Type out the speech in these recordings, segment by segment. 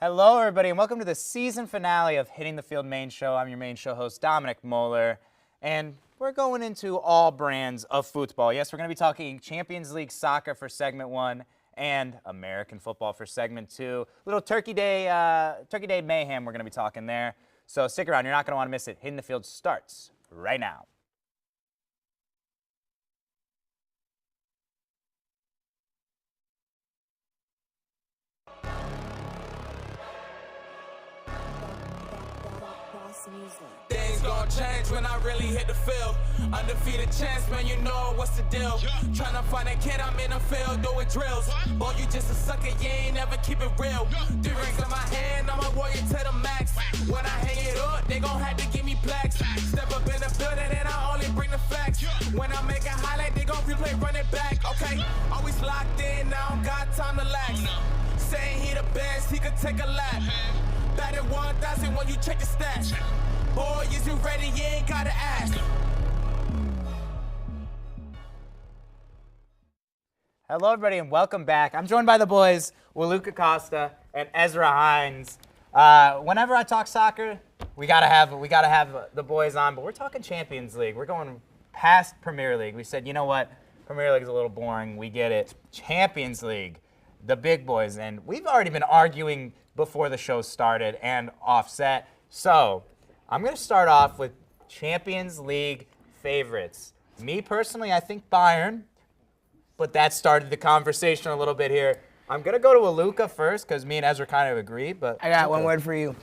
Hello, everybody, and welcome to the season finale of Hitting the Field Main Show. I'm your main show host, Dominic Moeller, and we're going into all brands of football. Yes, we're going to be talking Champions League soccer for segment 1 and American football for segment 2. Little Turkey Day mayhem we're going to be talking there. So stick around. You're not going to want to miss it. Hitting the Field starts right now. Things gon' change when I really hit the field. Undefeated chance, man, you know what's the deal. Tryna find a kid, I'm in the field doing drills. Boy, you just a sucker, you ain't never keep it real. 3 rings in my hand, I'm a warrior to the max. When I hang it up, they gon' have to give me plaques. Step up in the building and I only bring the facts. When I make a highlight, they gon' replay, run it back. Okay, always locked in, now I don't got time to lax. Saying he the best, he could take a lap. Batted 1,000 when you check the stats. Boy, is you ready? You ain't gotta ask. Hello, everybody, and welcome back. I'm joined by the boys, Luka Costa and Ezra Hines. Whenever I talk soccer, we gotta have the boys on, but we're talking Champions League. We're going past Premier League. We said, you know what? Premier League is a little boring. We get it. Champions League, the big boys, and we've already been arguing before the show started and offset. So I'm going to start off with Champions League favorites. Me personally, I think Bayern, but that started the conversation a little bit here. I'm going to go to Luka first because me and Ezra kind of agree. But I got one word for you.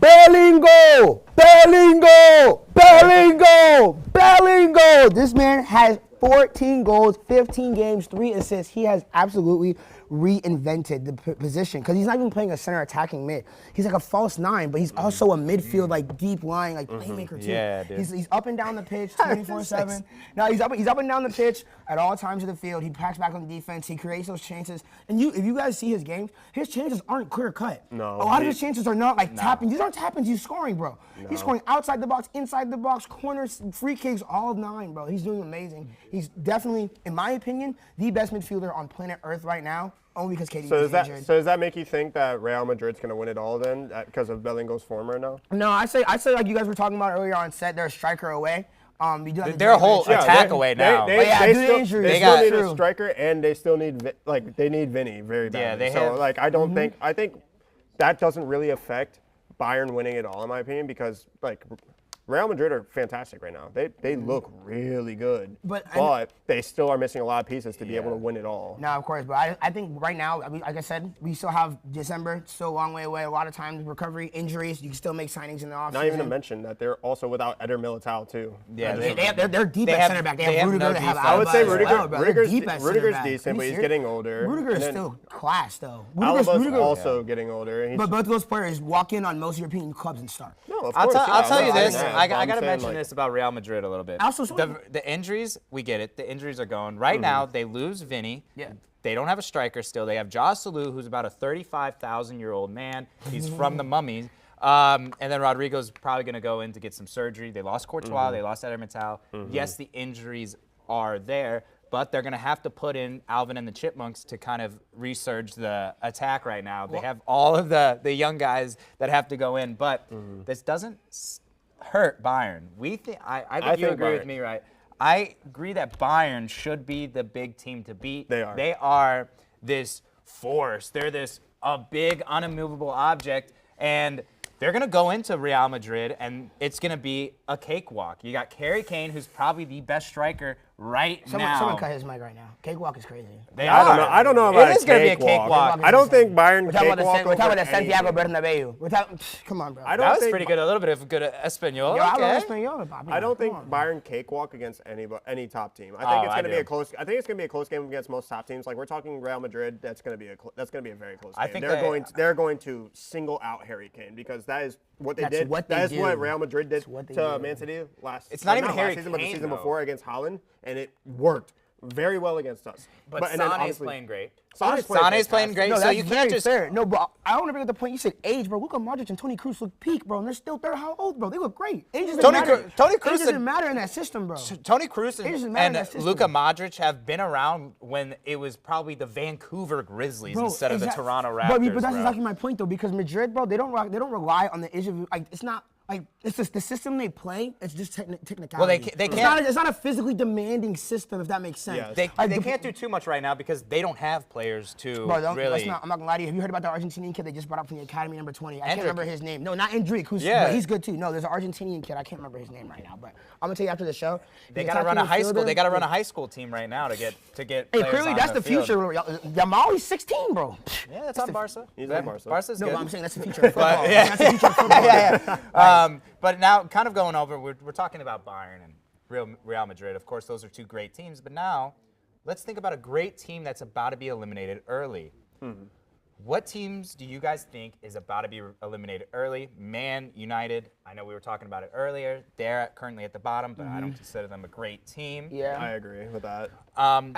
Bellingo! Bellingo! Bellingo! Bellingo! This man has 14 goals, 15 games, 3 assists. He has absolutely reinvented the position because he's not even playing a center attacking mid. He's like a false 9, but he's also a midfield, like deep lying, like playmaker too. Yeah, dude. He's up and down the pitch 24/7. No, he's up and down the pitch at all times of the field. He packs back on the defense. He creates those chances. And if you guys see his games, his chances aren't clear cut. No, a lot of his chances are not like tapping. These aren't tappings. He's scoring, bro. No. He's scoring outside the box, inside the box, corners, free kicks, all 9, bro. He's doing amazing. He's definitely, in my opinion, the best midfielder on planet Earth right now, only because KD is injured. So does that make you think that Real Madrid's going to win it all then because of Bellingo's form right now? No, I say like you guys were talking about earlier on set, they're a striker away. They're a whole attack away now. They still need true. a striker, and they still need they need Vinny very badly. Yeah, I think that doesn't really affect Bayern winning it all in my opinion because Real Madrid are fantastic right now. They look really good, but they still are missing a lot of pieces to be able to win it all. No, of course, but I think right now, like I said, we still have December, still a long way away. A lot of times, recovery, injuries, you can still make signings in the offseason. Not even to mention that they're also without Eder Militao too. Yeah, they're deep at center back. They have Rudiger, they have Alba. I would say Rudiger's decent, but he's getting older. Rudiger is still class though. Alba's also getting older. But both of those players walk in on most European clubs and start. No, of course. I'll tell you this. Yeah, I got to mention this about Real Madrid a little bit. Also, the injuries, we get it. The injuries are going. Right now, they lose Vinny. Yeah. They don't have a striker still. They have Joselu, who's about a 35,000-year-old man. He's from the Mummies. And then Rodrigo's probably going to go in to get some surgery. They lost Courtois. They lost Eder Militao. Yes, the injuries are there, but they're going to have to put in Alvin and the Chipmunks to kind of resurge the attack right now. They have all of the young guys that have to go in, but this doesn't hurt Bayern. I think you agree with me, right? I agree that Bayern should be the big team to beat. They are. They are this force. They're a big, unimmovable object, and they're going to go into Real Madrid, and it's going to be a cakewalk. You got Harry Kane, who's probably the best striker now. Someone cut his mic right now. Cakewalk is crazy. I don't know about it is going to be a cakewalk. I don't think Bayern cakewalk. We're talking about the Santiago Bernabeu. Come on, bro. That was pretty good. A little bit of good Espanol. Yo, I love Espanol, Bobby. I don't think Bayern cakewalk against any top team. I think it's going to be a close. I think it's going to be a close game against most top teams. Like we're talking Real Madrid, that's going to be a very close game. I think they're going to single out Harry Kane because that is what they did. That is what Real Madrid did to Man City last. It's not even Harry season, but the Kane, season though. before against Holland, and it worked very well against us. But and then Sane's obviously- playing great. Sane's playing great, No, so that's you very can't just. fair. No, but I want to bring up the point. You said age, bro. Luka Modric and Toni Kroos look peak, bro, and they're still how old, bro? They look great. Age doesn't matter. Toni Age Kroos doesn't matter in that system, bro. Toni Kroos It doesn't and, matter in and that system. Luka Modric have been around when it was probably the Vancouver Grizzlies instead of the Toronto Raptors. But that's bro. exactly my point, though, because Madrid, bro, they don't rely on the age of it's not. Like, it's just the system they play, it's just technicality. Well, they can't. It's not a physically demanding system, if that makes sense. Yeah. They can't do too much right now because they don't have players to really. I'm not gonna lie to you. Have you heard about the Argentinian kid they just brought up from the academy, number 20? I can't Endrick. remember his name. No, not Endrick, but he's good too. No, there's an Argentinian kid. I can't remember his name right now, but I'm gonna tell you after the show. They gotta run a high school. They gotta run a high school team right now to get. Hey, players clearly on that's the field. future. Yamal's 16, bro. Yeah, that's on Barca. He's at Barca. Barca's No, good. but I'm saying that's the future of football. yeah. That's the future of football. yeah. But now, kind of going over, we're talking about Bayern and Real Madrid. Of course, those are two great teams. But now, let's think about a great team that's about to be eliminated early. What teams do you guys think is about to be eliminated early? Man United, I know we were talking about it earlier. They're currently at the bottom, but I don't consider them a great team. Yeah. I agree with that.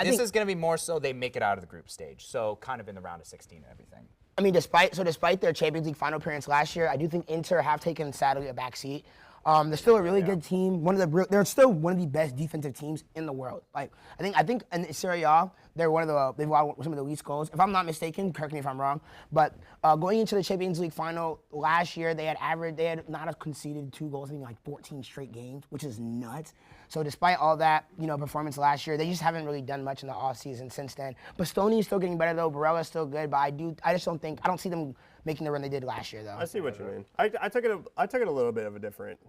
This is going to be more so they make it out of the group stage. So kind of in the round of 16 and everything. I mean, despite their Champions League final appearance last year, I do think Inter have taken sadly a backseat. They're still a really good team. They're still one of the best defensive teams in the world. Like I think in Serie A, they've won some of the least goals. If I'm not mistaken, correct me if I'm wrong. But going into the Champions League final last year, they had not conceded 2 goals in like 14 straight games, which is nuts. So despite all that, performance last year, they just haven't really done much in the offseason since then. Bastoni is still getting better though. Barella's still good, but I don't see them making the run they did last year though. I see what you mean. I took it a little bit of a different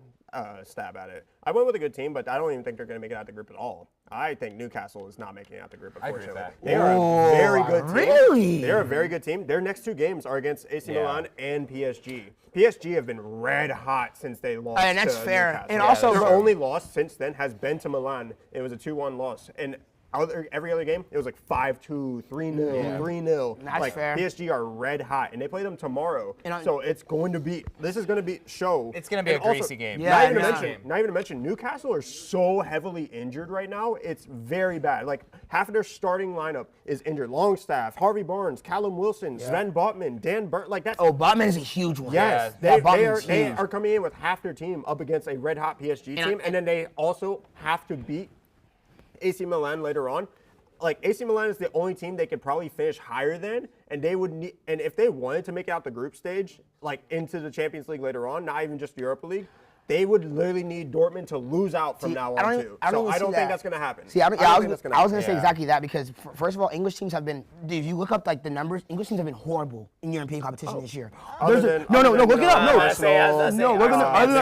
stab at it. I went with a good team, but I don't even think they're going to make it out the group at all. I think Newcastle is not making it out the group, unfortunately. I agree with that. They are a very good team. Really? They're a very good team. Their next 2 games are against AC Milan and PSG. PSG have been red hot since they lost And that's to fair. Newcastle. And also- their only loss since then has been to Milan. It was a 2-1 loss. And every other game, it was like 5-2, 3-0, 3-0. That's fair. PSG are red hot, and they play them tomorrow. So this is going to be show. It's going to be And a greasy also, game. Yeah, Not even to mention, Newcastle are so heavily injured right now. It's very bad. Like half of their starting lineup is injured. Longstaff, Harvey Barnes, Callum Wilson, Sven Botman, Dan Burn. Like that's. Oh, Botman is a huge one. Yes, Botman's they huge. are coming in with half their team up against a red hot PSG team, and then they also have to beat AC Milan later on. Like AC Milan is the only team they could probably finish higher than, and they would need. And if they wanted to make it out the group stage, like into the Champions League later on, not even just the Europa League, they would literally need Dortmund to lose out from now on too. I don't think that's going to happen. See, I was going to say Yeah. exactly that because first of all, English teams have been. Dude, if you look up like the numbers, English teams have been horrible in European competition this year. Other There's than- look it up. No, Arsenal. no, we're gonna. Arsenal.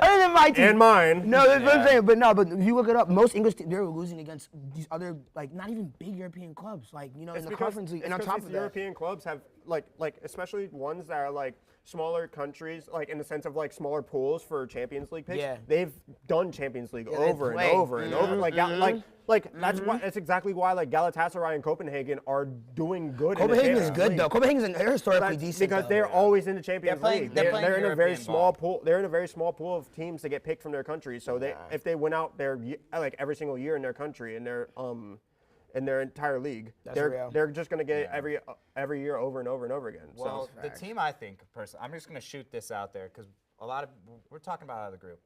Other than my team, And mine. No, that's what I'm saying. But if you look it up, most English teams they're losing against these other like not even big European clubs, like in the Conference League. And on top of these that, European clubs have like especially ones that are like smaller countries, like in the sense of like smaller pools for Champions League picks. Yeah. They've done Champions League over and played. over and over. That's exactly why like Galatasaray and Copenhagen are doing good. Copenhagen in the is Champions good League. though. Copenhagen's they're historically decent Because though. they're always in the Champions League. they're playing in a very European small ball. pool. They're in a very small pool of teams that get picked from their country. So if they win out their like every single year in their country in their entire league, real. they're just gonna get every year over and over and over again. Well, So the team I think, personally, I'm just going to shoot this out there because we're talking about out of the group.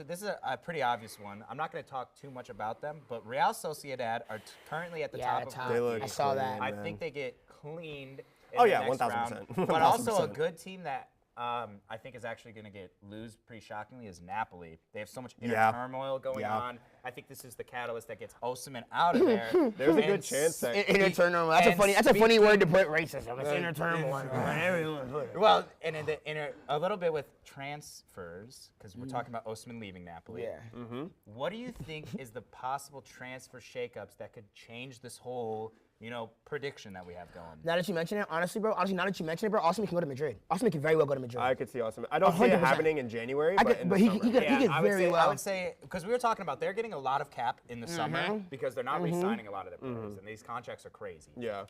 This is a pretty obvious one. I'm not going to talk too much about them, but Real Sociedad are currently at the top of They the look league. I saw that. clean, I man. think they get cleaned in Oh, the yeah, next 1000%. round. But also a 1000%. good team that I think is actually going to lose pretty shockingly is Napoli. They have so much inner Yeah. turmoil going Yeah. on. I think this is the catalyst that gets Osimhen out of there. There's a And good chance that Inner turmoil. That's a funny word to put racism. It's inner turmoil. Well, and a little bit with transfers, because we're talking about Osimhen leaving Napoli. Yeah. What do you think is the possible transfer shakeups that could change this whole, prediction that we have going? Now that you mention it, honestly, bro, Osimhen can go to Madrid. Osimhen can very well go to Madrid. I could see awesome. I don't see it 100%. happening in January, I but could- in but the he summer. could- he I very I well. would say, because we were talking about they're getting a lot of cap in the summer because they're not re-signing a lot of their players, and these contracts are crazy. Yeah.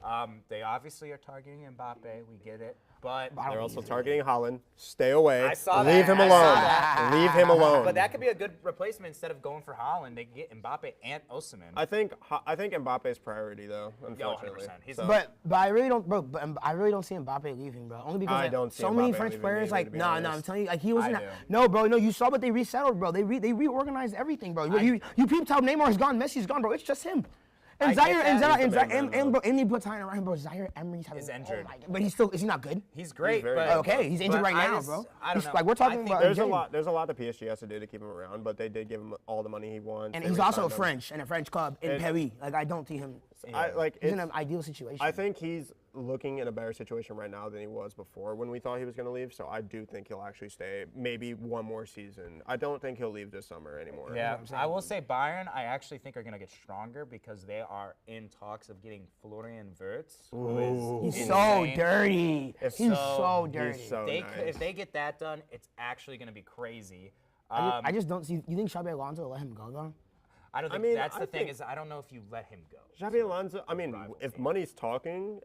They obviously are targeting Mbappe. We get it. but They're also targeting Holland. Stay away. I saw Leave that. him I alone. saw that. Leave him alone. But that could be a good replacement instead of going for Haaland. They could get Mbappe and Osimhen. I think Mbappe's priority though. Unfortunately. 100%. He's So- But I really don't, bro. But I really don't see Mbappe leaving, bro. Only because I like, don't see so many Mbappe French leaving players, either, like, to be I'm honest. telling you, like he wasn't. I do. No, bro, no. You saw what they resettled, bro. They reorganized everything, bro. You peeped how Neymar's gone, Messi's gone, bro. It's just him. And I get Zaire and that. Zaire He's the main and man, bro, Andy Platine around him, bro. Zaire Emery's having Is injured. Oh my God. But is he not good? He's great, very but good. Okay, he's injured but right I now, just- bro. I don't know. Like we're talking I think about. There's a game. lot that PSG has to do to keep him around, but they did give him all the money he wants. And They he's also re-signed him. French in a French club in Paris. Like I don't see him. He's in an ideal situation. I think he's looking in a better situation right now than he was before when we thought he was going to leave. So I do think he'll actually stay maybe one more season. I don't think he'll leave this summer anymore. Yeah, I will say Bayern, I actually think are going to get stronger because they are in talks of getting Florian Wirtz, who is He's so insane. dirty. If He's so- so He's dirty. so They nice. could, if they get that done, it's actually going to be crazy. I just don't see. You think Xabi Alonso will let him go though? I don't think mean, that's I the thing think- is I don't know if you let him go. Xabi Alonso, I mean, if money's talking,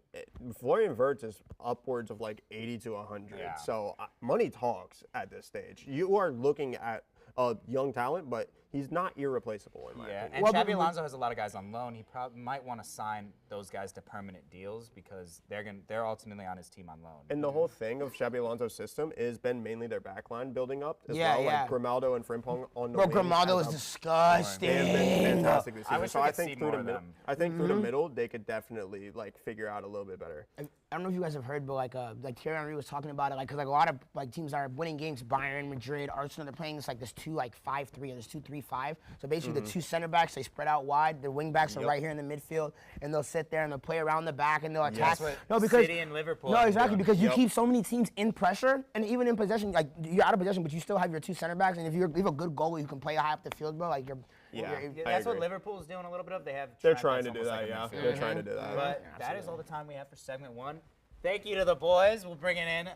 Florian Wirtz is upwards of like 80 to 100. Yeah. So money talks at this stage. You are looking at a young talent, but he's not irreplaceable in my Yeah, opinion. and Well, Xabi but- Alonso has a lot of guys on loan. He probably might want to sign those guys to permanent deals because they're ultimately on his team on loan. And the whole thing of Xabi Alonso's system has been mainly their backline building up as Yeah, well, yeah. like Grimaldo and Frimpong on the Bro, wings Grimaldo as is a- disgusting. They have been fantastic this I season. wish So we I could see think through more the of middle, them. I think through the middle they could definitely like figure out a little bit better. I don't know if you guys have heard, but like Thierry Henry was talking about it, like, cause like a lot of like teams that are winning games, Bayern, Madrid, Arsenal, they're playing this like this 2-5-3 or this 2-3-5. So basically the two center backs, they spread out wide. The wing backs are Yep. right here in the midfield, and they'll sit there and they'll play around the back and they'll attack. That's what No, because City and Liverpool No, have been exactly, doing. because you Yep. keep so many teams in pressure, and even in possession, like you're out of possession, but you still have your two center backs, and if you have a good goalie who can play high up the field, bro, like Yeah, I that's what agree. Liverpool's doing a little bit of. They have. They're Trent trying that's to do almost that, like a yeah. midfielder. They're trying to do that. But that is all the time we have for segment one. Thank you to the boys. We'll bring it in.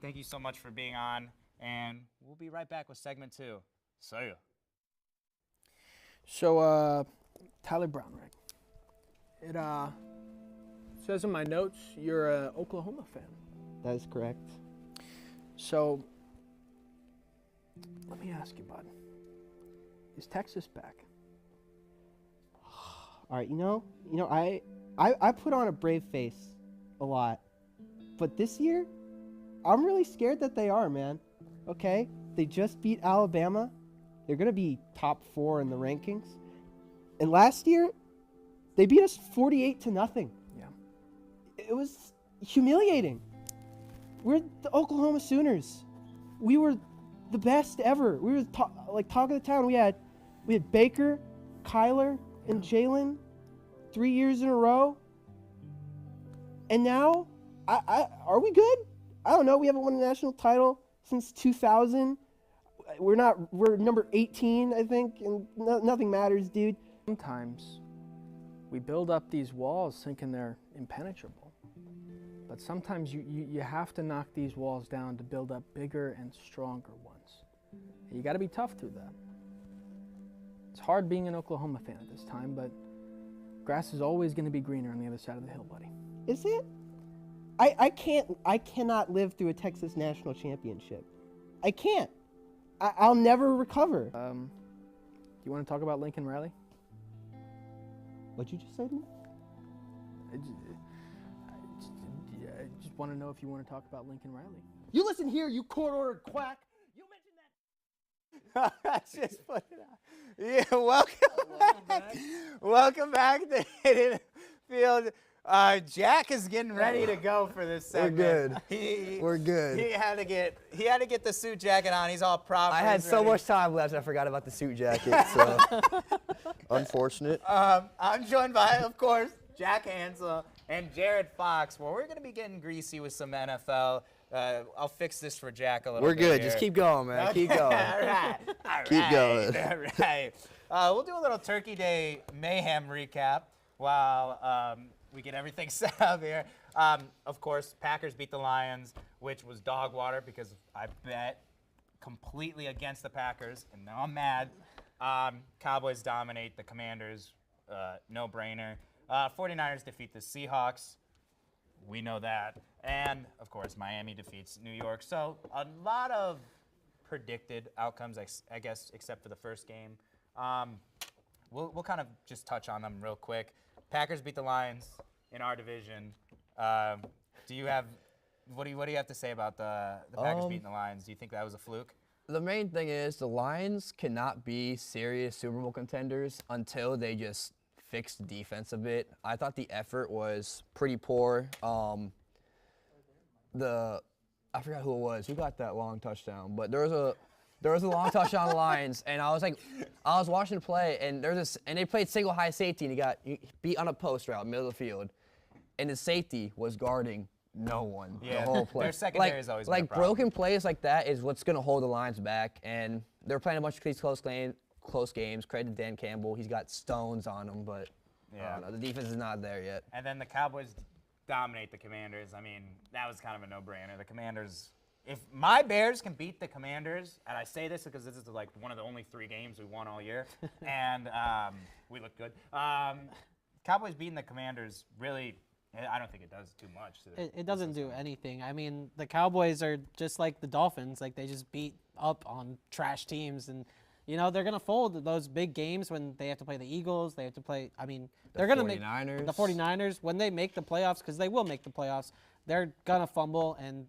Thank you so much for being on, and we'll be right back with segment two. See ya. So, Tyler Brownrigg. It says in my notes you're an Oklahoma fan. That is correct. So, let me ask you, bud. Is Texas back? All right, I put on a brave face a lot, but this year, I'm really scared that they are, man. Okay, they just beat Alabama. They're gonna be top 4 in the rankings. And last year, they beat us 48-0. Yeah. It was humiliating. We're the Oklahoma Sooners. We were the best ever. We were talk of the town. We had Baker, Kyler, and Jalen 3 years in a row. And now, are we good? I don't know. We haven't won a national title since 2000. We're number 18, I think, and nothing matters, dude. Sometimes we build up these walls thinking they're impenetrable. But sometimes you have to knock these walls down to build up bigger and stronger ones. And you got to be tough through that. It's hard being an Oklahoma fan at this time, but grass is always going to be greener on the other side of the hill, buddy. Is it? I cannot live through a Texas national championship. I can't. I'll never recover. You want to talk about Lincoln Riley? What'd you just say to me? I just want to know if you want to talk about Lincoln Riley. You listen here, you court-ordered quack. You mentioned that. Just put it out. Yeah, welcome back. Welcome back to Hidden Field. Jack is getting ready to go for this segment. We're good. He had to get the suit jacket on. He's all proper. I had He's so ready. much time left, I forgot about the suit jacket. So unfortunate. I'm joined by, of course, Jack Hansel and Jared Fox. Well, we're gonna be getting greasy with some NFL. I'll fix this for Jack a little We're bit. good. here. Just keep going, man. Keep going. All right. Keep going. All right. We'll do a little Turkey Day mayhem recap while we get everything set up here. Of course, Packers beat the Lions, which was dog water because I bet completely against the Packers, and now I'm mad. Cowboys dominate the Commanders, no brainer. 49ers defeat the Seahawks. We know that. And, of course, Miami defeats New York. So a lot of predicted outcomes, I guess, except for the first game. We'll kind of just touch on them real quick. Packers beat the Lions in our division. Do you have what do you have to say about the Packers beating the Lions? Do you think that was a fluke? The main thing is the Lions cannot be serious Super Bowl contenders until they just fix the defense a bit. I thought the effort was pretty poor. I forgot who it was. Who got that long touchdown? But there was a long touchdown on the Lions, and I was watching the play, and and they played single high safety, and he got beat on a post route, middle of the field, and the safety was guarding no one the whole play. Their secondary has always been a problem. Broken plays like that is what's going to hold the Lions back, and they're playing a bunch of these close games. Credit to Dan Campbell. He's got stones on him, but I don't know, the defense is not there yet. And then the Cowboys dominate the Commanders. I mean, that was kind of a no-brainer. The Commanders, if my Bears can beat the Commanders, and I say this because this is like one of the only 3 games we won all year, and we look good. Cowboys beating the Commanders really, I don't think it does too much. It doesn't do anything. I mean, the Cowboys are just like the Dolphins. Like, they just beat up on trash teams. And, you know, they're going to fold those big games when they have to play the Eagles. They have to play, I mean, they're going to make the 49ers. When they make the playoffs, because they will make the playoffs, they're going to fumble, and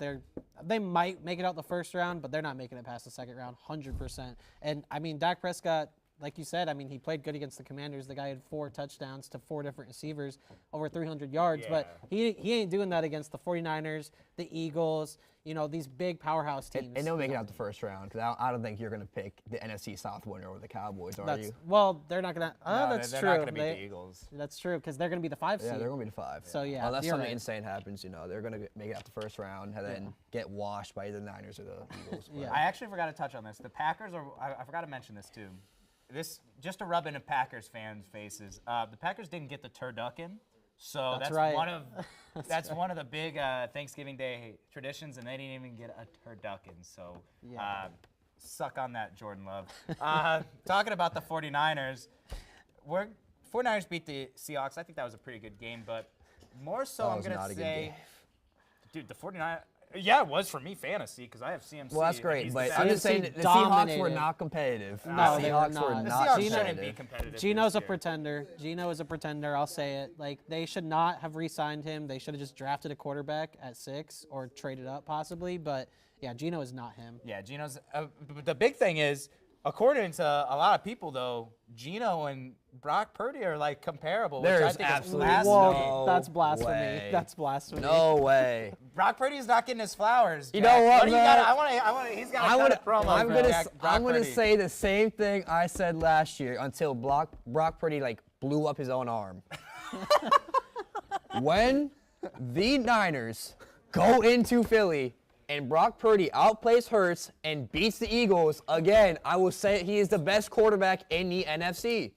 they might make it out the first round, but they're not making it past the second round, 100%. And, I mean, Dak Prescott, like you said, I mean, he played good against the Commanders. The guy had 4 touchdowns to 4 different receivers, over 300 yards. Yeah. But he ain't doing that against the 49ers, the Eagles, you know, these big powerhouse teams. And they'll make it out the first round, because I don't think you're going to pick the NFC South winner over the Cowboys, are you? Well, they're not going to. That's they're true. Not going to beat the Eagles. That's true, because they're going to be the 5 seed. Yeah, they're going to be the 5. So, yeah. Unless something insane happens, you know, they're going to make it out the first round and then get washed by either the Niners or the Eagles. Yeah. I actually forgot to touch on this. The Packers are, I forgot to mention this too. This, just to rub into Packers fans' faces, the Packers didn't get the turducken, so that's right. one of the big Thanksgiving Day traditions, and they didn't even get a turducken. So suck on that, Jordan Love. Talking about the 49ers, 49ers beat the Seahawks. I think that was a pretty good game, but more so I'm going to say, dude, the 49ers. Yeah, it was for me fantasy because I have CMC. Well, that's great, but I'm CMC just saying the Seahawks dominated. were not competitive. No, the they Seahawks were not. were The not Seahawks shouldn't be competitive. competitive. Gino's this a year. pretender. Gino is a pretender. I'll say it. Like, they should not have re-signed him. They should have just drafted a quarterback at 6 or traded up possibly. But yeah, Gino is not him. Yeah, Gino's. The big thing is, according to a lot of people, though, Gino and Brock Purdy are like comparable. There's which I think absolutely is blasphemy. no That's blasphemy. way. That's blasphemy. No way. Brock Purdy's not getting his flowers. You Jack. know what, do you man? got? I want. He's got a promo. I'm for gonna Brock Purdy. say the same thing I said last year until Brock Purdy like blew up his own arm. When the Niners go into Philly and Brock Purdy outplays Hurts and beats the Eagles, again, I will say he is the best quarterback in the NFC.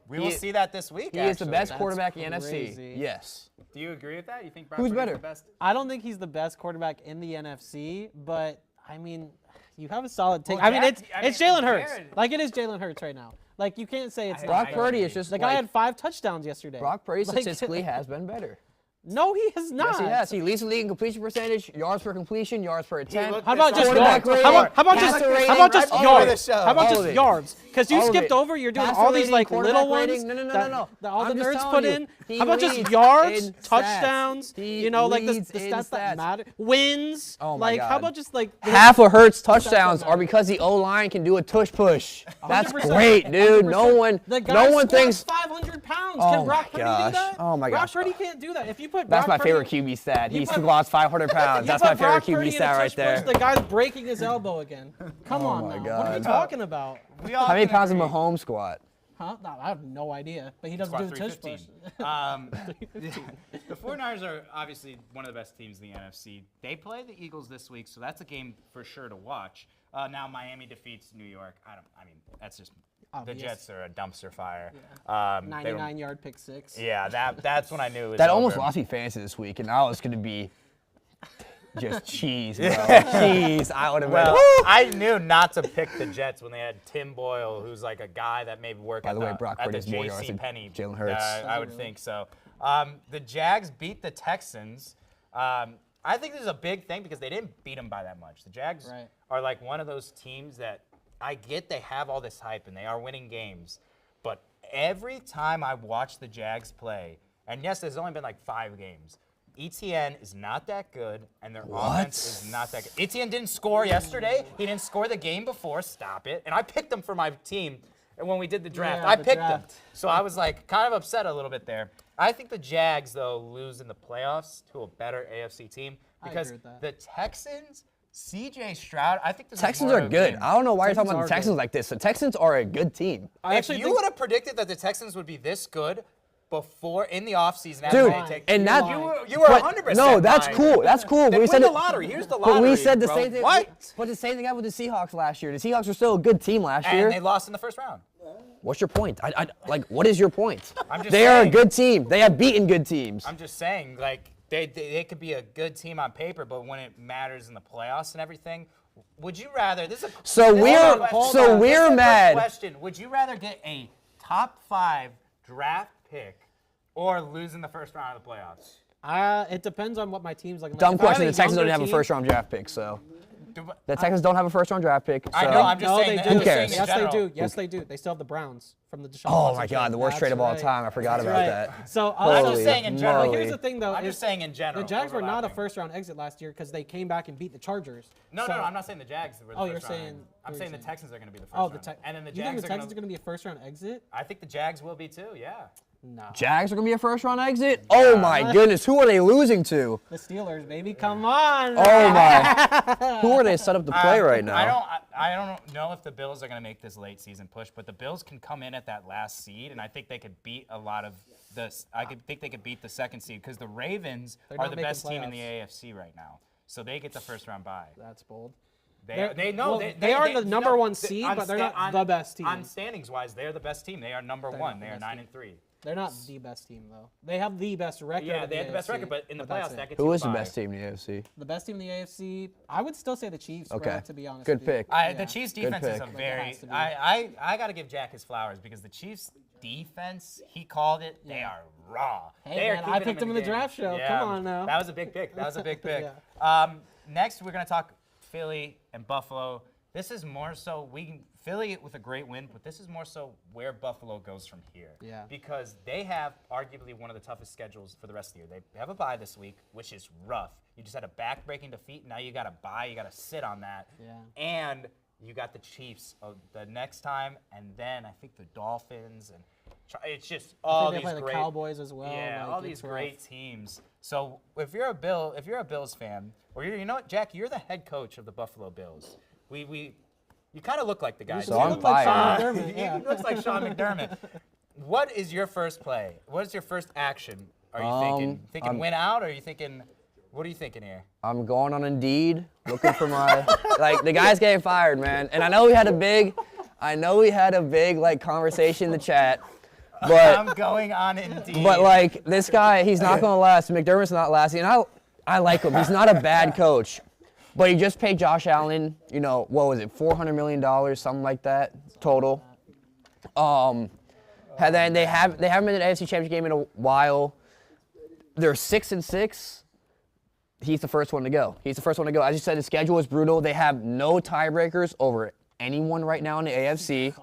We will see that this week. He is the best That's quarterback in the crazy. NFC. Yes. Do you agree with that? You think Brock Who's Purdy's better? the best? I don't think he's the best quarterback in the NFC, but I mean, you have a solid take. Well, I mean, Jack- it's Jalen Hurts. Jared- Like, it is Jalen Hurts right now. Like, you can't say it's Brock I Purdy agree. is just the guy like, had 5 touchdowns yesterday. Brock Purdy Like, statistically has been better. No, he has not. Yes, he has. He leads the league in completion percentage, yards per completion, yards per attempt. How about just Quarterback yards? rating, How about passer just rating, how about just all of yards? it. How about All just of it. yards? Because you All of skipped it. over. You're doing Passer all these rating, like quarterback little ones. rating. No. That all the I'm just nerds telling put you, in. he How about just leads yards, in stats. touchdowns? He You know, like the leads in stats that stats. matter. Wins. Oh my like, how God. about just like Half of Hurts' touchdowns matter. are because the O-line can do a tush push. That's 100%. great, dude. 100%. No The guy one squats thinks 500 pounds. Oh Can Brock my Purdy gosh. do that? Oh my Brock gosh. Purdy can't do that. If you put that's Brock my favorite Purdy, QB stat. He you put- squats 500 pounds. you That's put my favorite Brock Purdy QB in a stat right tush push, there. The guy's breaking his elbow again. Come on my now. What are you God. talking about? We all How many can pounds does agree. Mahomes squat? Huh? No, I have no idea. But he doesn't Squat do the tush push. 315. The 49ers are obviously one of the best teams in the NFC. They play the Eagles this week, so that's a game for sure to watch. Now Miami defeats New York. I mean, that's just Obvious. the Jets are a dumpster fire. They don't- 99-yard pick 6. Yeah, that's when I knew it was That almost over. lost me fantasy this week, and now it's going to be just cheese, bro. Cheese. I would have been. Well, I knew not to pick the Jets when they had Tim Boyle, who's like a guy that maybe work By at the way, Brock at the Purdy's more yards J.C. than Penney. Jalen Hurts. I would think so. The Jags beat the Texans. I think this is a big thing because they didn't beat them by that much. The Jags are like one of those teams that I get they have all this hype and they are winning games, but every time I watch the Jags play, and yes, there's only been like 5 games, ETN is not that good, and their offense is not that good. ETN didn't score yesterday. He didn't score the game before. Stop it. And I picked him for my team. And when we did the draft, I picked him. So I was like kind of upset a little bit there. I think the Jags, though, lose in the playoffs to a better AFC team because the Texans, CJ Stroud, I think this Texans is more are of a good. game. I don't know why you're talking about the Texans like this. The Texans are a good team. If you would have predicted that the Texans would be this good before in the offseason, dude, and that you were 100%. No, that's cool. That's cool. Then we win said the lottery. Here's the lottery. But we said the bro. same thing. What? But the same thing happened with the Seahawks last year. The Seahawks were still a good team last year. And they lost in the first round. What's your point? Like, what is your point? I'm just they are a saying. good team. They have beaten good teams. I'm just saying, like, they could be a good team on paper, but when it matters in the playoffs and everything, would you rather? This is we're mad. Question: would you rather get a top 5 draft pick or lose in the first round of the playoffs? It depends on what my team's looking like. Dumb If I have question. a The Texans don't younger have a team- first-round draft pick, so. The Texans don't have a first-round draft pick. So. I know. I'm just No, saying. they that- do. I'm just saying in Yes, they general. do. Yes, they do. They still have the Browns from the Deshaun Oh Watson my God, trade. the worst That's trade of all right. time. I forgot That's about right. that. So I'm also, just saying in general. Well, here's the thing, though. I'm is just saying in general. The Jags were not a overlapping. first-round exit last year because they came back and beat the Chargers. No, So- I'm not saying the Jags were the Oh, first you're round. saying- I'm you're saying the saying- Texans are going to be the first Oh, round. And then the you think Jags the are Texans are going going to be a first-round exit? I think the Jags will be too. Yeah. No. Jags are going to be a first-round exit? Oh, my goodness. Who are they losing to? The Steelers, baby. Come on. Oh, my. Who are they set up to play right now? I don't know if the Bills are going to make this late season push, but the Bills can come in at that last seed, and I think they could beat a lot of this. think they could beat the second seed because the Ravens They're are not the making best team in the playoffs. AFC right now, so they get the first round bye. That's bold. They are the number one seed, but they're not the best team. On standings wise, they're the best team. They are number one. They are 9-3. They're not the best team, though. They have the best record. Yeah, in they have the best AFC, record, but in the that's playoffs, it. that gets Who you is the by. best team in the AFC? The best team in the AFC, I would still say the Chiefs, bro, Okay. to be honest. Good with you. pick. The Chiefs' defense is a pick. very. has to be. I got to give Jack his flowers because the Chiefs' defense, he called it. They are raw. Hey, they are man, I keeping picked them in the game. draft show. Yeah, Come on now. That was a big pick. That was a big pick. Yeah. Next, we're gonna talk Philly and Buffalo. This is more so Philly with a great win, but this is more so where Buffalo goes from here. Yeah. Because they have arguably one of the toughest schedules for the rest of the year. They have a bye this week, which is rough. You just had a back-breaking defeat. Now you got a bye. You got to sit on that. Yeah. And you got the Chiefs the next time, and then I think the Dolphins, and it's just all they these play great the Cowboys as well. Yeah, like, all it's these rough. great teams. So if you're a Bills fan, or you know what, Jack, you're the head coach of the Buffalo Bills. You kind of look like the guy. So I'm look like fired. Sean McDermott, yeah. He looks like Sean McDermott. What is your first play? What is your first action? Are you thinking? Thinking win out, or are you thinking? What are you thinking here? I'm going on Indeed, looking for my the guy's getting fired, man. And I know we had a big like conversation in the chat, but I'm going on Indeed. but like this guy, he's not gonna last. McDermott's not lasting, and I like him. He's not a bad coach, but he just paid Josh Allen, what was it, $400 million, something like that total. And then they haven't been in an AFC Championship game in a while. They're 6-6. He's the first one to go. As you said, the schedule is brutal. They have no tiebreakers over anyone right now in the AFC.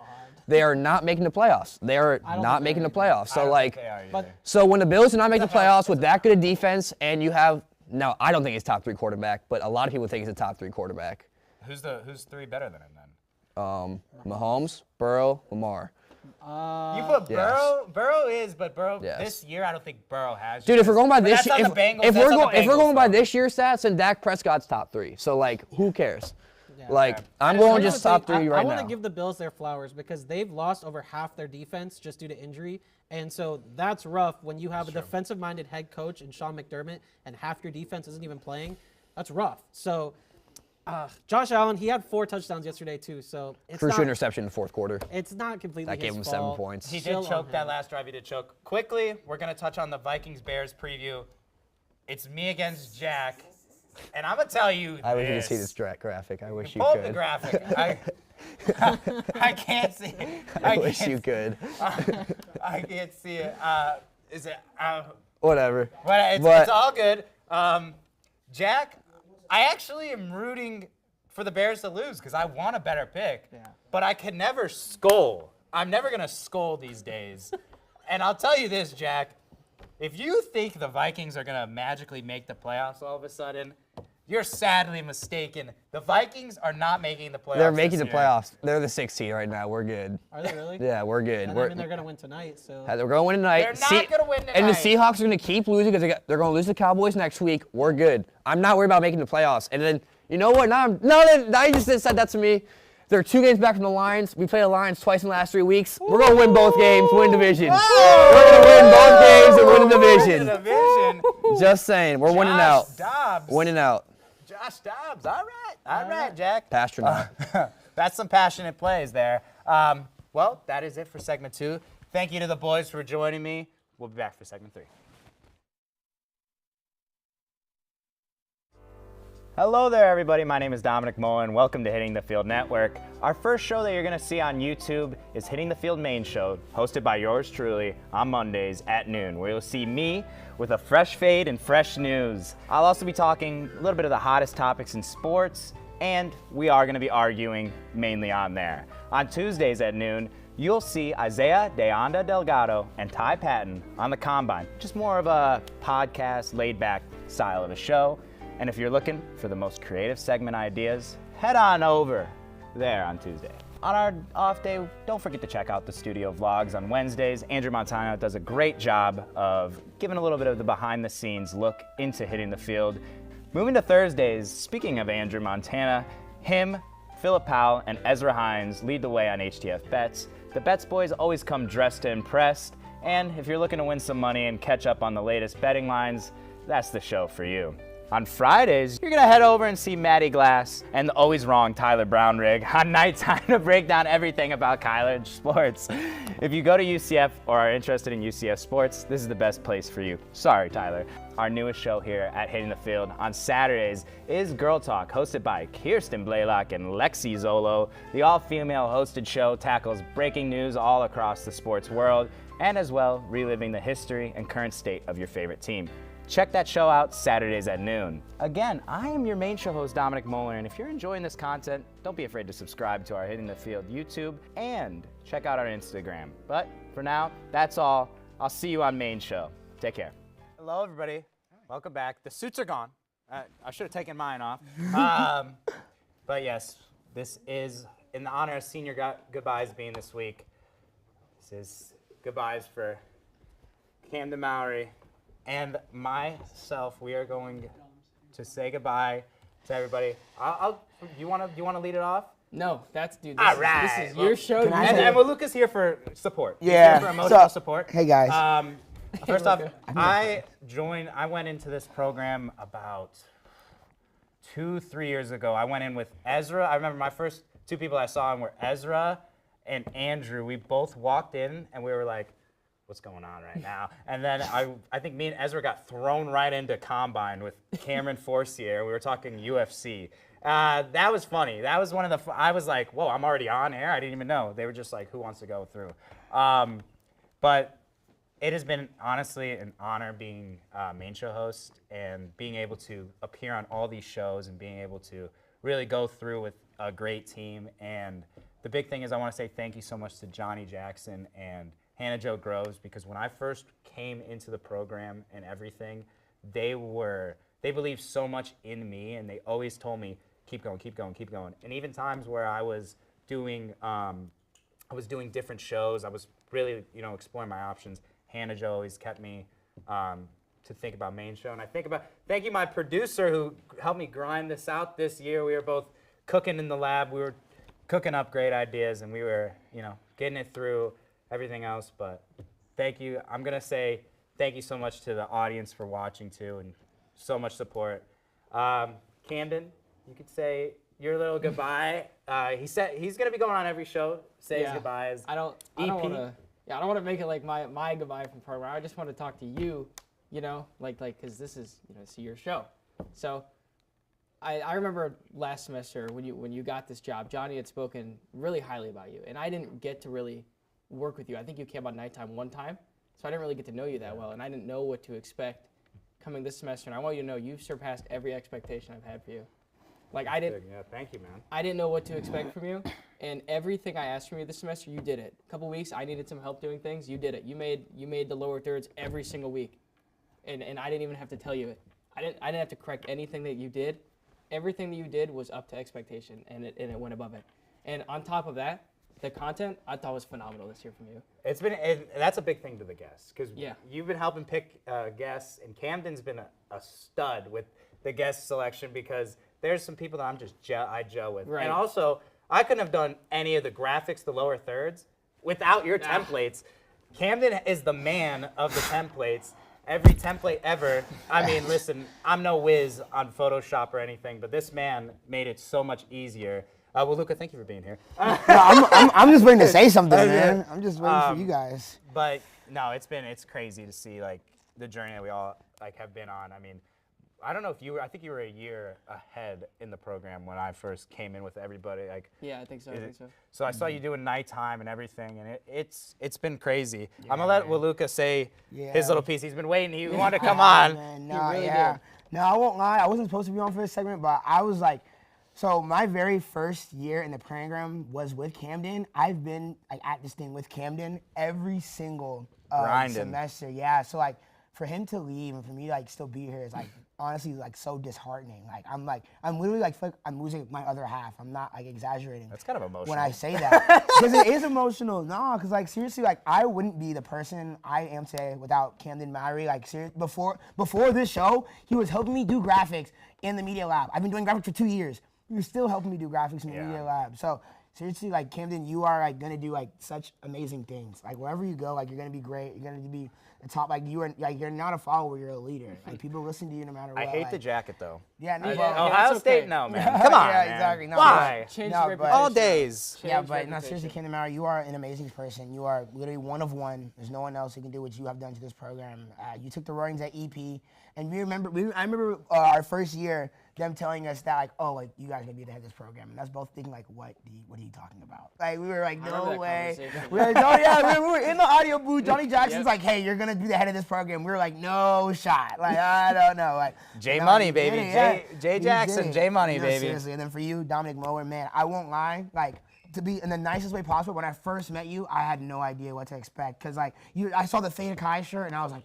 They are not making the playoffs. They are not making the playoffs. So so when the Bills are not making the playoffs with that good a defense, and you have now, I don't think he's top 3 quarterback, but a lot of people think he's a top 3 quarterback. Who's 3 better than him then? Mahomes, Burrow, Lamar. You put Yes. Burrow. Burrow is, but Burrow Yes. this year I don't think Burrow has. Dude, if we're going by But this, that's on the Bengals, if that's we're on the going, if we're Bengals, going by though. this year's stats, then Dak Prescott's top 3. So like, who cares? Yeah. I'm going Here's just the top thing, 3 I right want to now. give the Bills their flowers because they've lost over half their defense just due to injury. And so that's rough when you have a defensive-minded head coach and Sean McDermott and half your defense isn't even playing. That's rough. So Josh Allen, he had 4 touchdowns yesterday too. So it's Crucial not, interception in the fourth quarter. it's not completely That gave his him 7 fault. points. He Chill did on choke that him. last drive. He did choke. Quickly, we're gonna touch on the Vikings-Bears preview. It's me against Jack, and I'm gonna tell you. I wish you could see this graphic. I wish you Pull up could. the graphic. I can't see it. I wish you could. I can't see it. Is it? Whatever. But it's all good. Jack, I actually am rooting for the Bears to lose because I want a better pick. Yeah. But I can never skull. I'm never going to skull these days. And I'll tell you this, Jack. If you think the Vikings are going to magically make the playoffs all of a sudden, you're sadly mistaken. The Vikings are not making the playoffs. They're making the this year. playoffs. They're the 6th seed right now. We're good. Are they really? Yeah, we're good. I mean, they're going to win tonight, so. They're going to win tonight. They're not going to win tonight. And the Seahawks are going to keep losing because they're going to lose the Cowboys next week. We're good. I'm not worried about making the playoffs. And then, you know what? Now you just said that to me. They're 2 games back from the Lions. We played the Lions twice in the last 3 weeks. We're going to win both games, win division. We're going to win both games and win the division. Just saying. We're winning out. Dobbs. Winning out. Josh Dobbs. All right, Jack. Pastronaut. That's some passionate plays there. Well, that is it for segment 2. Thank you to the boys for joining me. We'll be back for segment 3. Hello there, everybody. My name is Dominic Mullen. Welcome to Hitting the Field Network. Our first show that you're going to see on YouTube is Hitting the Field Main Show, hosted by yours truly on Mondays at noon, where you'll see me with a fresh fade and fresh news. I'll also be talking a little bit of the hottest topics in sports, and we are going to be arguing mainly on there. On Tuesdays at noon, you'll see Isaiah De Anda Delgado and Ty Patton on the Combine, just more of a podcast, laid-back style of a show. And if you're looking for the most creative segment ideas, head on over there on Tuesday. On our off day, don't forget to check out the studio vlogs on Wednesdays. Andrew Montano does a great job of giving a little bit of the behind-the-scenes look into Hitting the Field. Moving to Thursdays, speaking of Andrew Montana, him, Philip Powell, and Ezra Hines lead the way on HTF Bets. The Bets boys always come dressed to impress, and if you're looking to win some money and catch up on the latest betting lines, that's the show for you. On Fridays, you're gonna head over and see Matty Glass and the always wrong Tyler Brownrigg on Nighttime to break down everything about college sports. If you go to UCF or are interested in UCF sports, this is the best place for you. Sorry, Tyler. Our newest show here at Hitting the Field on Saturdays is Girl Talk, hosted by Kirsten Blaylock and Lexi Zolo. The all-female hosted show tackles breaking news all across the sports world, and as well, reliving the history and current state of your favorite team. Check that show out Saturdays at noon. Again, I am your main show host, Dominic Moeller, and if you're enjoying this content, don't be afraid to subscribe to our Hitting the Field YouTube and check out our Instagram. But for now, that's all. I'll see you on main show. Take care. Hello, everybody. Welcome back. The suits are gone. I should have taken mine off. But yes, this is in the honor of senior goodbyes being this week. This is goodbyes for Camden Mowry and myself. We are going to say goodbye to everybody. Do you want to lead it off? No, this All right. is your show. And Luca's here for support. He's Yeah. here for emotional support. Hey, guys. First off, I went into this program about 2-3 years ago. I went in with Ezra. I remember my first 2 people I saw were Ezra and Andrew. We both walked in and we were like, what's going on right now? And then I think me and Ezra got thrown right into Combine with Cameron Forcier. We were talking UFC. That was funny. That was one of the, I was like, whoa, I'm already on air? I didn't even know. They were just like, who wants to go through? But it has been honestly an honor being main show host and being able to appear on all these shows and being able to really go through with a great team. And the big thing is I want to say thank you so much to Johnny Jackson and Hannah Jo Groves, because when I first came into the program and everything, they believed so much in me, and they always told me, keep going, keep going, keep going. And even times where I was doing different shows, I was really, exploring my options. Hannah Jo always kept me to think about main show. And thank you my producer who helped me grind this out this year. We were both cooking in the lab. We were cooking up great ideas, and we were, getting it through everything else. But thank you. I'm going to say thank you so much to the audience for watching too, and so much support. Camden, you could say your little goodbye. He said he's going to be going on every show. Say his goodbyes. I don't want to make it like my goodbye from the program. I just want to talk to you, because this is your show. So I remember last semester when you got this job, Johnny had spoken really highly about you, and I didn't get to really work with you. I think you came on Nighttime one time, so I didn't really get to know you that well, and I didn't know what to expect coming this semester, and I want you to know you've surpassed every expectation I've had for you. Like I didn't. Yeah, thank you, man. I didn't know what to expect from you, and everything I asked from you this semester, you did it. A couple weeks, I needed some help doing things, you did it. You made the lower thirds every single week, and I didn't even have to tell you it. I didn't have to correct anything that you did. Everything that you did was up to expectation, and it went above it. And on top of that, the content I thought was phenomenal this year from you. That's a big thing to the guests because Yeah. you've been helping pick guests, and Camden's been a stud with the guest selection because there's some people that I gel with. Right. And also, I couldn't have done any of the graphics, the lower thirds, without your templates. Camden is the man of the templates. Every template ever. I mean, listen, I'm no whiz on Photoshop or anything, but this man made it so much easier. Well, Luka, thank you for being here. No, I'm just waiting to say something, man. I'm just waiting for you guys. But no, it's crazy to see like the journey that we all like have been on. I mean, I don't know if I think you were a year ahead in the program when I first came in with everybody. Like, Yeah, I think so. so I saw you doing nighttime and everything, and it's been crazy. I'm gonna let Luka say his little piece. He's been waiting. He wanted to come on. Man, really No, I won't lie. I wasn't supposed to be on for this segment, but I was like, so my very first year in the program was with Camden. I've been like at this thing with Camden every single semester. Yeah, so like for him to leave and for me to like still be here is like honestly like so disheartening. I'm literally like feel like I'm losing my other half. I'm not like exaggerating. That's kind of emotional. When I say that, because it is emotional. No, because like seriously, like I wouldn't be the person I am today without Camden Mowry. Like before this show, he was helping me do graphics in the media lab. I've been doing graphics for 2 years. He was still helping me do graphics in the media lab. So seriously, like Camden, you are like gonna do like such amazing things. Like wherever you go, like you're gonna be great. You're gonna be the top. Like you're not a follower. You're a leader. Like people listen to you no matter what. I hate like, the jacket though. Yeah, no, Ohio it's State, okay. no man. Come on, yeah, man. exactly. No, Why? Change No, the but- reputation. All days. Yeah, Change but no, reputation. seriously, Camden Mowry, you are an amazing person. You are literally one of one. There's no one else who can do what you have done to this program. You took the roarings at EP, and I remember our first year, them telling us that like, oh, like you guys are gonna be the head of this program, and that's both thinking like, what are you talking about? Like we were like, remember no that way. conversation. We were like, oh yeah, we were in the audio booth. Johnny Jackson's like, hey, you're gonna be the head of this program. We were like, no shot. Like I don't know. Like J no, Money, you baby. did it, yeah. J You Jackson, did it. J Money, No, baby. Seriously, and then for you, Dominic Mower, man, I won't lie, like. To be in the nicest way possible, when I first met you, I had no idea what to expect. Cause like I saw the Theta Chi shirt and I was like,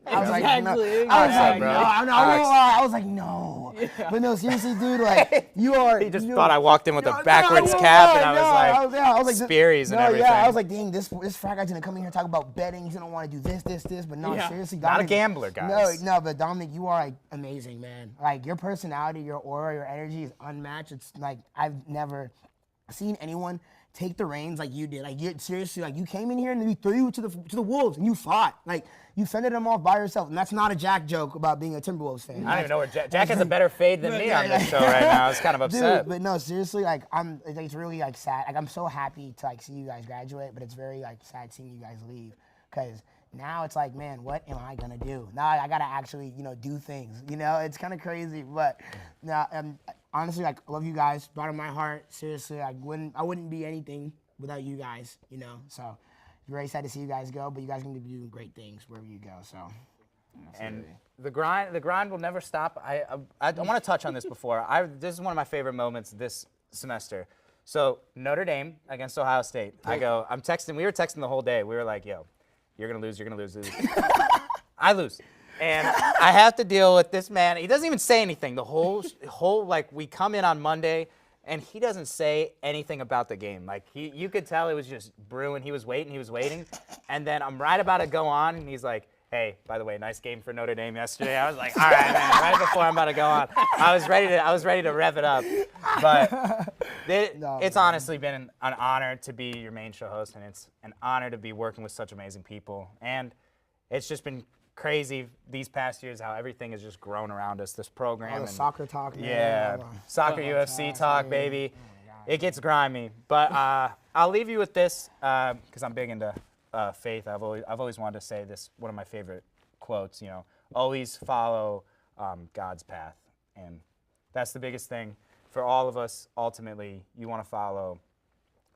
I was like, no. I was like, no. But no, seriously, dude, like you are. He just thought I walked in with a backwards cap, and I was like, Spearies and everything. Yeah, I was like, dang, this frat guy's gonna come in here and talk about betting. He's gonna want to do this. But no, seriously, Not a Dominic, gambler, guys. No, but Dominic, you are like amazing, man. Like your personality, your aura, your energy is unmatched. It's like I've never seen anyone take the reins like you did. Like you seriously, like you came in here and we threw you to the wolves and you fought. Like you fended them off by yourself. And that's not a Jack joke about being a Timberwolves fan. I don't even know where Jack has a better fade than me on this show right now. I was kind of upset. Dude, but no, seriously, like it's really like sad. Like I'm so happy to like see you guys graduate, but it's very like sad seeing you guys leave because now it's like, man, what am I gonna do? Now I gotta actually, do things. It's kind of crazy, but now honestly, like, I love you guys, bottom of my heart. Seriously, I wouldn't be anything without you guys, So, very sad to see you guys go, but you guys are gonna be doing great things wherever you go. So, and the grind will never stop. I want to touch on this before. This is one of my favorite moments this semester. So Notre Dame against Ohio State. I'm texting. We were texting the whole day. We were like, yo, you're gonna lose. I lose. And I have to deal with this man. He doesn't even say anything. The whole like we come in on Monday, and he doesn't say anything about the game. Like you could tell it was just brewing. He was waiting, and then I'm right about to go on, and he's like, "Hey, by the way, nice game for Notre Dame yesterday." I was like, "All right, man." Right before I'm about to go on, I was ready to rev it up. But it's honestly been an honor to be your main show host, and it's an honor to be working with such amazing people, and it's just been crazy these past years how everything has just grown around us, this program. all the soccer talk, man. Yeah, soccer UFC talk, baby. It gets grimy. But I'll leave you with this because I'm big into faith. I've always wanted to say this, one of my favorite quotes, always follow God's path. And that's the biggest thing for all of us. Ultimately, you want to follow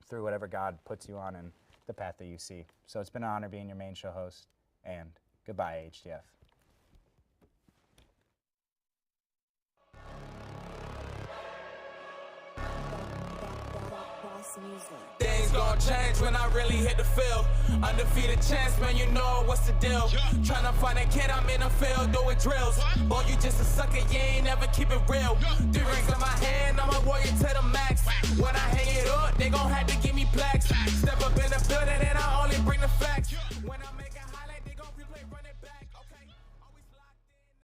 through whatever God puts you on and the path that you see. So it's been an honor being your main show host, and goodbye, HTF. Things gon' change when I really hit the field. Undefeated champs, man, you know what's the deal. Tryna find a kid, I'm in the field doing drills. Boy, you just a sucker, you ain't never keep it real. 3 rings in my hand, I'm a warrior to the max.